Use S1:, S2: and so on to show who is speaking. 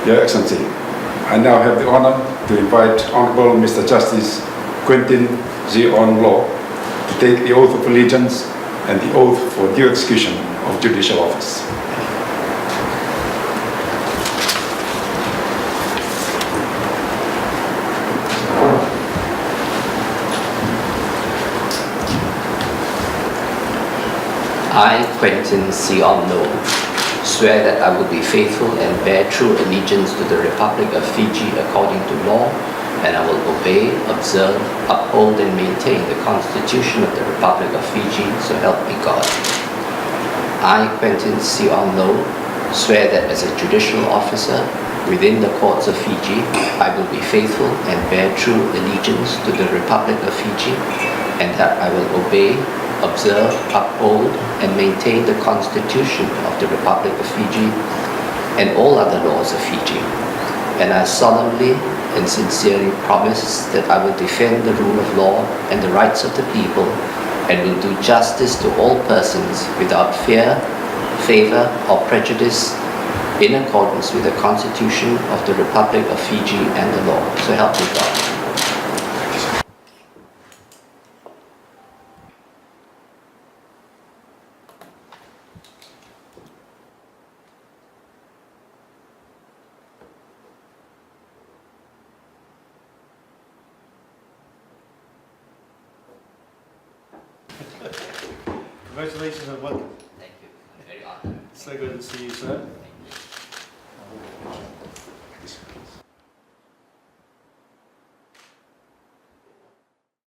S1: Your Excellency, I now have the honor to invite Honorable Mr. Justice Quentin Sze-On Loh to take the oath of allegiance and the oath for due execution of judicial office.
S2: I, Quentin Sze-On Loh, swear that I will be faithful and bear true allegiance to the Republic of Fiji according to law, and I will obey, observe, uphold and maintain the Constitution of the Republic of Fiji, so help me God. I, Quentin Sze-On Loh, swear that as a judicial officer within the courts of Fiji, I will be faithful and bear true allegiance to the Republic of Fiji, and that I will obey, observe, uphold, and maintain the Constitution of the Republic of Fiji and all other laws of Fiji. And I solemnly and sincerely promise that I will defend the rule of law and the rights of the people and will do justice to all persons without fear, favor, or prejudice in accordance with the Constitution of the Republic of Fiji and the law. So help me God.
S3: Congratulations and welcome.
S2: Thank you. I'm very honored.
S3: So good to see you, sir.